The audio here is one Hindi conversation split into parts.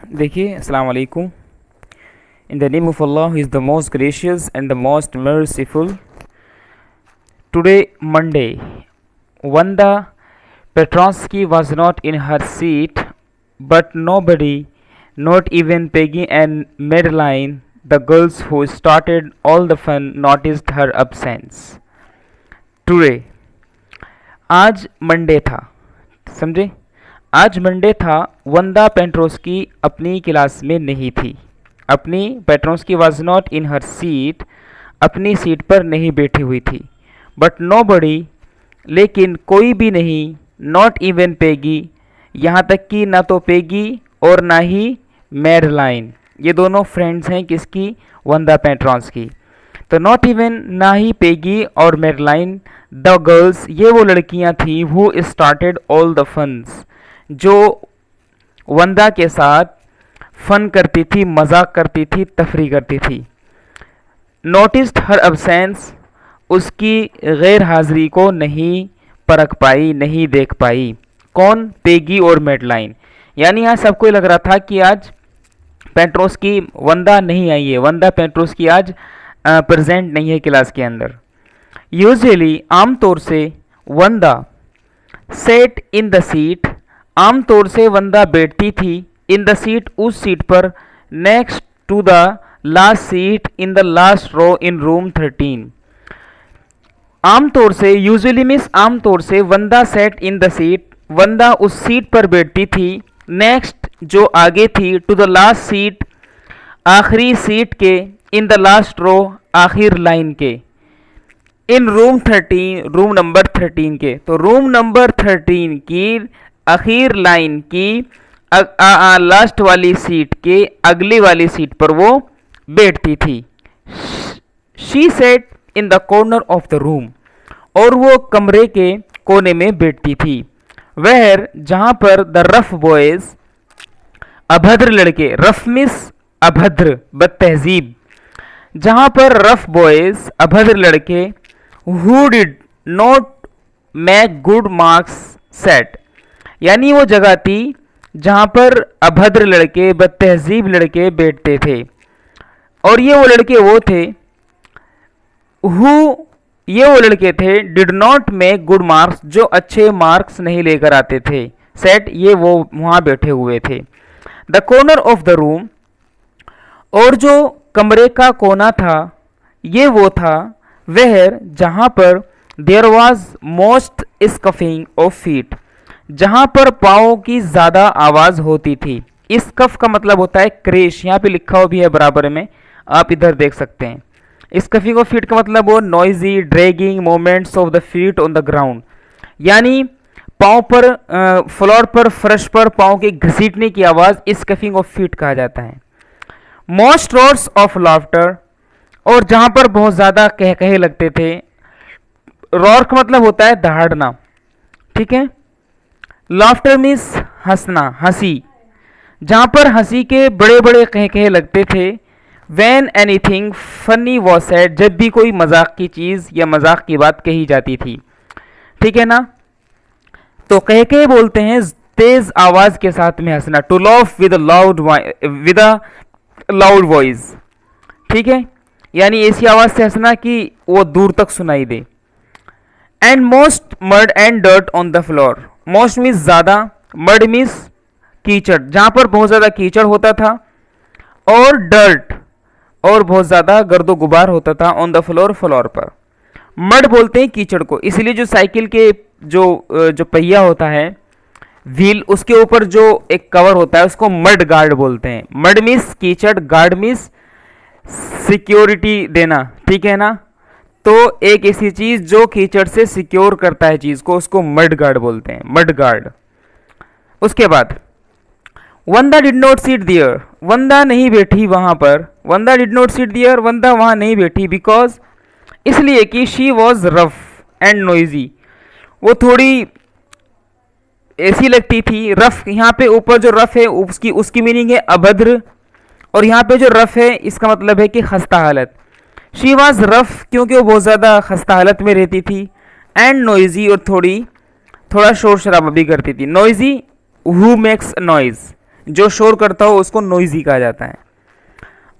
देखिए, अस्सलाम वालेकुम। In the name of Allah, who is the most gracious and the most merciful. Today, Monday, Wanda Petronsky was not in her seat, but nobody, not even Peggy and Madeline, the girls who started all the fun, noticed her absence. Today, आज मंडे था, समझे? आज मंडे था। वंदा पेट्रोस्की अपनी क्लास में नहीं थी। अपनी Petronski was not in her seat, अपनी सीट पर नहीं बैठी हुई थी। बट नो बडी, लेकिन कोई भी नहीं, नॉट इवन पेगी, यहाँ तक कि ना तो पेगी और ना ही मैडलाइन। ये दोनों फ्रेंड्स हैं किसकी? वंदा पेट्रोस्की। तो नॉट इवन, ना ही पेगी और मैडलाइन, द गर्ल्स, ये वो लड़कियां थी हु स्टार्टेड ऑल द फन्स, जो वंदा के साथ फन करती थी, मजाक करती थी, तफरी करती थी। नोटिस्ड हर एब्सेंस, उसकी गैर हाजिरी को नहीं परख पाई, नहीं देख पाई। कौन? पेगी और मैडलाइन। यानी यहाँ सबको लग रहा था कि आज पेट्रोस्की, वंदा नहीं आई है, वंदा पेट्रोस्की आज प्रेजेंट नहीं है क्लास के अंदर। यूजुअली, आमतौर से, वंदा सेट इन द सीट, आमतौर से वंदा बैठती थी इन द सीट, उस सीट पर, next to the last seat in the last row in room 13। आमतौर से, यूजुअली मीन्स आमतौर से, वंदा सेट इन द सीट, वंदा उस सीट पर बैठती थी, नेक्स्ट जो आगे थी, टू द लास्ट सीट, आखिरी सीट के, इन द लास्ट रो, आखिर लाइन के, इन रूम 13, रूम नंबर 13 के। तो रूम नंबर 13 की आखिर लाइन की लास्ट वाली सीट के अगली वाली सीट पर वो बैठती थी। She said in the corner of the room, और वो कमरे के कोने में बैठती थी। वह, जहां पर द रफ बॉयज, अभद्र लड़के, रफ मिस अभद्र, बदतहजीब, जहां पर रफ बॉयज, अभद्र लड़के, who did not make good marks set, यानी वो जगह थी जहां पर अभद्र लड़के, बदतहजीब लड़के बैठते थे। और ये वो लड़के वो थे, ये वो लड़के थे, did not make good marks, जो अच्छे मार्क्स नहीं लेकर आते थे, सेट, ये वो वहां बैठे हुए थे। The corner of the room, और जो कमरे का कोना था, ये वो था वह जहां पर there was most scuffing of feet, जहां पर पाँव की ज्यादा आवाज होती थी। स्कफ का मतलब होता है क्रेश, यहाँ पे लिखा हुआ भी है बराबर में, आप इधर देख सकते हैं। स्कफिंग ऑफ फीट का मतलब वो noisy dragging moments of the feet on the ground, यानी पाँव पर, फ्लोर पर, फर्श पर पाँव के घसीटने की आवाज स्कफिंग ऑफ फीट कहा जाता है। मोस्ट रोर्स ऑफ लाफ्टर, और जहां पर बहुत ज्यादा कह कहे लगते थे। रोर का मतलब होता है दहाड़ना, ठीक है। लाफ्टर मीन्स हंसना, हंसी, जहां पर हंसी के बड़े बड़े कह कहे लगते थे। When anything funny was said, जब भी कोई मजाक की चीज या मजाक की बात कही जाती थी, ठीक है ना। तो कह कहे बोलते हैं तेज आवाज के साथ में हंसना, to laugh with loud voice, ठीक है, यानी ऐसी आवाज से हंसना कि वो दूर तक सुनाई दे। And most mud and dirt on the floor, most means ज्यादा, मड मीन्स कीचड़, जहां पर बहुत ज्यादा कीचड़ होता था, और डर्ट, और बहुत ज्यादा गर्दो गुबार होता था, ऑन द फ्लोर, फ्लोर पर। मड बोलते हैं कीचड़ को, इसलिए जो साइकिल के जो पहिया होता है, व्हील, उसके ऊपर जो एक कवर होता है उसको मड गार्ड बोलते हैं। मड मीन्स कीचड़, गार्ड मीन्स सिक्योरिटी देना, ठीक है ना। तो एक ऐसी चीज जो कीचड़ से सिक्योर करता है चीज को, उसको मड गार्ड बोलते हैं, मड गार्ड। उसके बाद वंदा डिड नॉट सीट दियर, वंदा नहीं बैठी वहां पर, वंदा डिड नॉट सीट दियर, वंदा वहां नहीं बैठी, बिकॉज, इसलिए कि she was rough and noisy, वो थोड़ी ऐसी लगती थी। रफ, यहाँ पे ऊपर जो रफ है उसकी मीनिंग है अभद्र, और यहाँ पे जो रफ है इसका मतलब है कि खस्ता हालत। शी वॉज रफ, क्योंकि वो बहुत ज़्यादा खस्ता हालत में रहती थी, एंड नॉइजी, और थोड़ा शोर शराबा भी करती थी। नॉइजी, हु मेक्स नॉइज, जो शोर करता हो उसको नॉइजी कहा जाता है।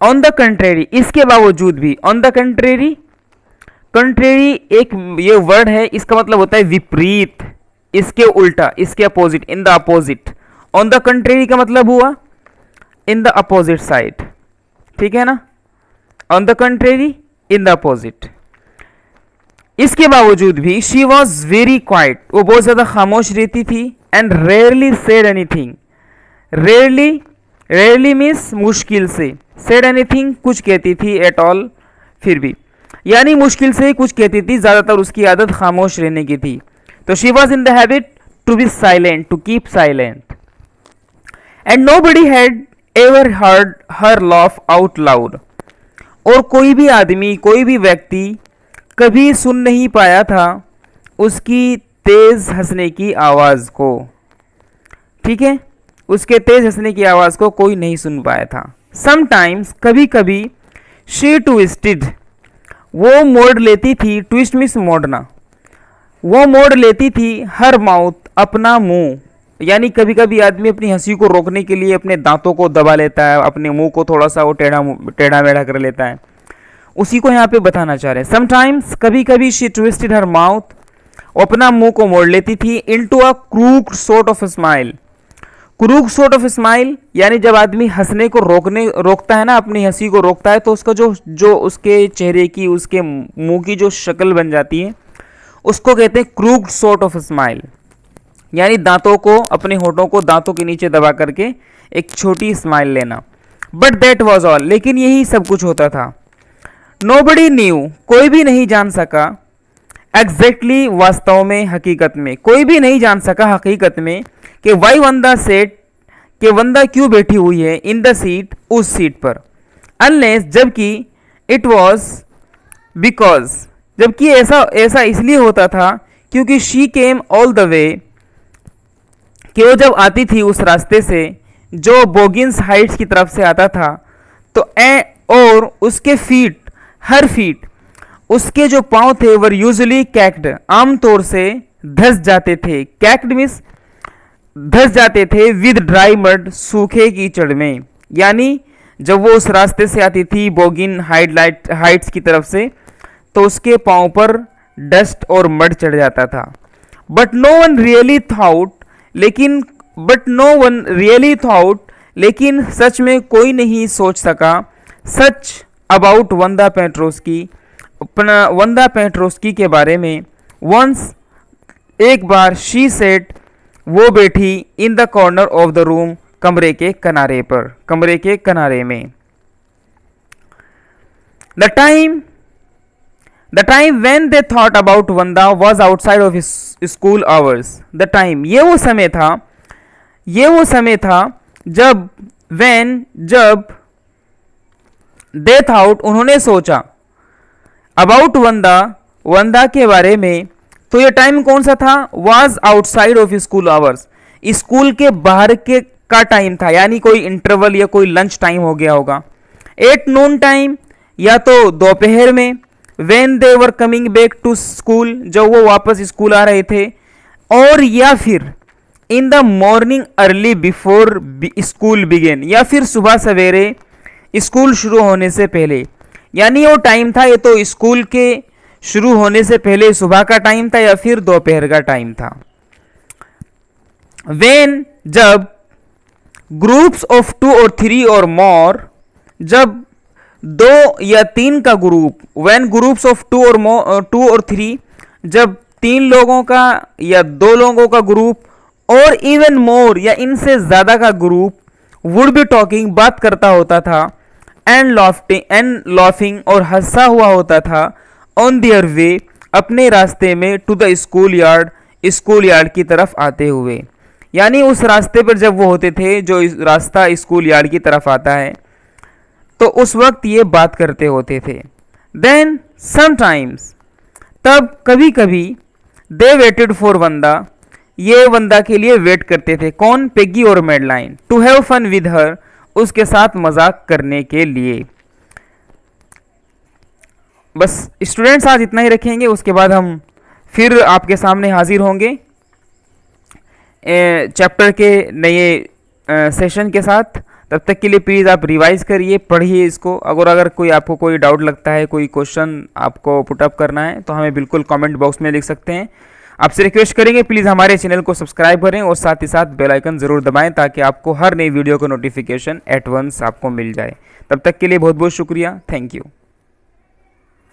ऑन द कंट्रेरी, इसके बावजूद भी, ऑन द कंट्रेरी, कंट्रेरी एक ये वर्ड है, इसका मतलब होता है विपरीत, इसके उल्टा, इसके opposite, in the opposite. On the contrary का मतलब हुआ इन द अपोजिट साइड, ठीक है ना, on the contrary, in the opposite. इसके बावजूद भी शी वॉज वेरी क्वाइट, वो बहुत ज्यादा खामोश रहती थी, and rarely said anything, rarely, rarely means मुश्किल से, सेड एनीथिंग कुछ कहती थी, एट ऑल फिर भी, यानी मुश्किल से ही कुछ कहती थी, ज्यादातर उसकी आदत खामोश रहने की थी। तो she was in the habit to be silent, to keep silent, and nobody had ever heard her laugh out loud, और कोई भी आदमी, कोई भी व्यक्ति कभी सुन नहीं पाया था उसकी तेज हंसने की आवाज को, ठीक है, उसके तेज हंसने की आवाज को कोई नहीं सुन पाया था। समटाइम्स, कभी कभी, शी ट्विस्टेड, वो मोड़ लेती थी, ट्विस्ट मीन्स मोड़ना, वो मोड़ लेती थी, हर माउथ, अपना मुंह, यानी कभी कभी आदमी अपनी हंसी को रोकने के लिए अपने दांतों को दबा लेता है, अपने मुंह को थोड़ा सा वो टेढ़ा मेढ़ा कर लेता है, उसी को यहाँ पे बताना चाह रहे हैं। समटाइम्स, कभी कभी, शी ट्विस्टेड हर माउथ, अपना मुंह को मोड़ लेती थी, into a crook sort of smile, crook sort of smile, यानी जब आदमी हंसने को रोकता है ना, अपनी हंसी को रोकता है, तो उसका जो उसके चेहरे की, उसके मुंह की जो शक्ल बन जाती है, उसको कहते हैं क्रूक सॉर्ट ऑफ स्माइल, यानी दांतों को, अपने होठों को दांतों के नीचे दबा करके एक छोटी स्माइल लेना। बट दैट वॉज ऑल, लेकिन यही सब कुछ होता था। नोबडी न्यू, कोई भी नहीं जान सका, एग्जैक्टली, वास्तव में, हकीकत में, कोई भी नहीं जान सका हकीकत में कि वाई वंदा सेट, कि वंदा क्यों बैठी हुई है, इन द सीट, उस सीट पर, अनलेस, जबकि, इट वॉज बिकॉज, जबकि ऐसा इसलिए होता था क्योंकि she came all the way, कि वो जब आती थी उस रास्ते से जो बोगिन्स हाइट्स की तरफ से आता था, तो और उसके फीट, हर फीट, उसके जो पांव थे वर यूजुअली कैक्ड, आमतौर से धस जाते थे, कैक्ड मीन्स धस जाते थे, विद ड्राई मड, सूखे कीचड़ में, यानी जब वो उस रास्ते से आती थी बोगिन हाइट्स की तरफ से, तो उसके पांव पर डस्ट और मड चढ़ जाता था। But no one really thought, लेकिन सच में कोई नहीं सोच सका, such about Wanda Petronski, Wanda Petronski के बारे में। वंस, एक बार, शी सेट, वो बैठी, in the corner of the room, कमरे के किनारे पर, कमरे के किनारे में। The time when they thought about Vanda was outside of his school hours. The time, ये वो समय था जब, जब they thought, उन्होंने सोचा, about वंदा के बारे में, तो ये टाइम कौन सा था, was outside of school hours, school के बाहर के का टाइम था, यानी कोई इंटरवल या कोई लंच टाइम हो गया होगा। एट नून टाइम, या तो दोपहर में, when they were coming back to school, जब वो वापस स्कूल आ रहे थे, और या फिर in the morning early before school begin, या फिर सुबह सवेरे स्कूल शुरू होने से पहले, यानी वो टाइम था, ये तो स्कूल के शुरू होने से पहले सुबह का टाइम था या फिर दोपहर का टाइम था। when, जब, ग्रुप्स ऑफ 2 और 3 और मोर, जब 2 या 3 का ग्रुप, when ग्रुप्स ऑफ 2 और 3, जब 3 लोगों का या 2 लोगों का ग्रुप, और इवन मोर, या इनसे ज्यादा का ग्रुप, वुड बी टॉकिंग, बात करता होता था, एंड लाफिंग, और हंसा हुआ होता था, ऑन देयर वे, अपने रास्ते में, टू द स्कूल यार्ड की तरफ आते हुए, यानी उस रास्ते पर जब वो होते थे, जो रास्ता स्कूल यार्ड की तरफ आता है, तो उस वक्त ये बात करते होते थे। देन समटाइम्स, तब कभी कभी, दे वेटेड फॉर वंदा, ये वंदा के लिए वेट करते थे, कौन, पेगी और Madeline, to have fun with her, उसके साथ मजाक करने के लिए। बस स्टूडेंट्स आज इतना ही रखेंगे, उसके बाद हम फिर आपके सामने हाजिर होंगे चैप्टर के नए सेशन के साथ। तब तक के लिए प्लीज़ आप रिवाइज करिए, पढ़िए इसको। अगर कोई आपको कोई डाउट लगता है, कोई क्वेश्चन आपको पुटअप करना है, तो हमें बिल्कुल कमेंट बॉक्स में लिख सकते हैं। आपसे रिक्वेस्ट करेंगे प्लीज़ हमारे चैनल को सब्सक्राइब करें और साथ ही साथ बेल आइकन ज़रूर दबाएं, ताकि आपको हर नई वीडियो का नोटिफिकेशन एट वंस आपको मिल जाए। तब तक के लिए बहुत बहुत शुक्रिया। Thank you.